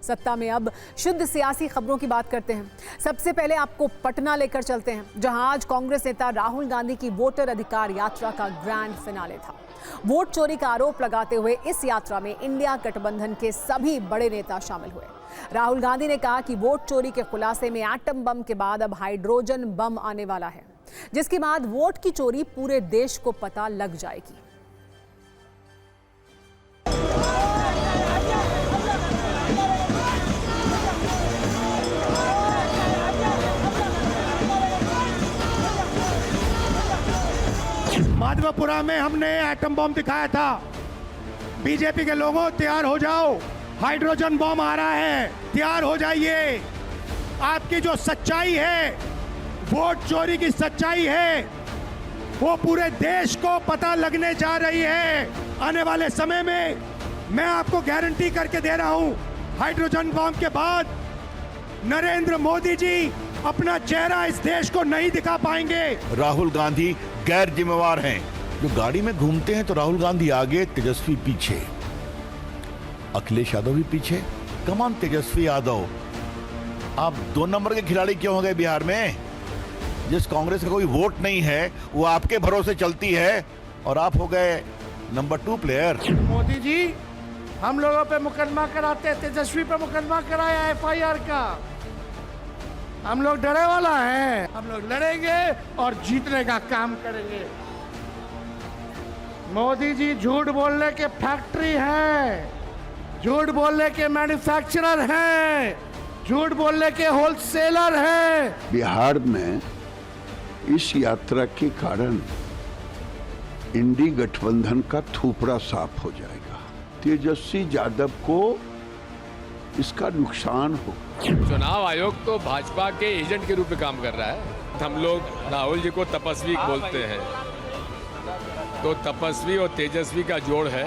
सत्ता में अब शुद्ध सियासी खबरों की बात करते हैं। सबसे पहले आपको पटना लेकर चलते हैं, जहां आज कांग्रेस नेता राहुल गांधी की वोटर अधिकार यात्रा का ग्रैंड फिनाले था। वोट चोरी का आरोप लगाते हुए इस यात्रा में इंडिया गठबंधन के सभी बड़े नेता शामिल हुए। राहुल गांधी ने कहा कि वोट चोरी के खुलासे में एटम बम के बाद अब हाइड्रोजन बम आने वाला है, जिसके बाद वोट की चोरी पूरे देश को पता लग जाएगी। माधवपुरा में हमने एटम बम दिखाया था। बीजेपी के लोगों, तैयार हो जाओ, हाइड्रोजन बम आ रहा है, तैयार हो जाइए। आपकी जो सच्चाई है, वोट चोरी की सच्चाई है, वो पूरे देश को पता लगने जा रही है। आने वाले समय में मैं आपको गारंटी करके दे रहा हूं, हाइड्रोजन बम के बाद नरेंद्र मोदी जी अपना चेहरा इस देश को नहीं दिखा पाएंगे। राहुल गांधी गैर जिम्मेवार हैं। जो गाड़ी में घूमते हैं तो राहुल गांधी आगे, तेजस्वी पीछे, अखिलेश यादव भी पीछे। कमान तेजस्वी यादव, आप 2 नंबर के खिलाड़ी क्यों हो गए बिहार में? जिस कांग्रेस का कोई वोट नहीं है वो आपके भरोसे चलती है और आप हो गए नंबर 2 प्लेयर। मोदी जी हम लोगों पे मुकदमा कराते, तेजस्वी पे मुकदमा कराया FIR का। हम लोग डरे वाला है, हम लोग लड़ेंगे और जीतने का काम करेंगे। मोदी जी झूठ बोलने के फैक्ट्री हैं, झूठ बोलने के मैन्युफैक्चरर हैं, झूठ बोलने के होलसेलर हैं। बिहार में इस यात्रा के कारण इंडी गठबंधन का थूपड़ा साफ हो जाएगा। तेजस्वी यादव को इसका नुकसान होगा। चुनाव आयोग तो भाजपा के एजेंट के रूप में काम कर रहा है। हम लोग राहुल जी को तपस्वी बोलते हैं, तो तपस्वी और तेजस्वी का जोड़ है,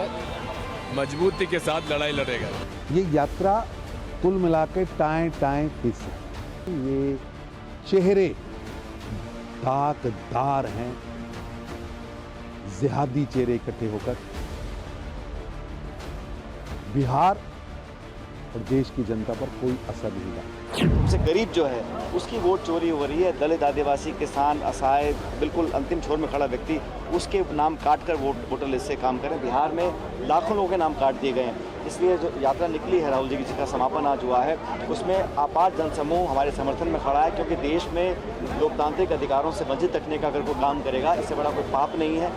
मजबूती के साथ लड़ाई लड़ेगा। ये यात्रा कुल मिला के टाएं फिस है। ये चेहरे दागदार हैं, जिहादी चेहरे इकट्ठे होकर बिहार और देश की जनता पर कोई असर नहीं डाला। सबसे गरीब जो है उसकी वोट चोरी हो रही है। दलित, आदिवासी, किसान, असहाय, बिल्कुल अंतिम छोर में खड़ा व्यक्ति, उसके नाम काट कर वोटर लिस्ट से काम करें। बिहार में लाखों लोगों के नाम काट दिए गए हैं। इसलिए जो यात्रा निकली है राहुल जी की, जिसका समापन आज हुआ है, उसमें अपार जनसमूह हमारे समर्थन में खड़ा है, क्योंकि देश में लोकतांत्रिक अधिकारों से वंचित रखने का अगर कोई काम करेगा, इससे बड़ा कोई पाप नहीं है।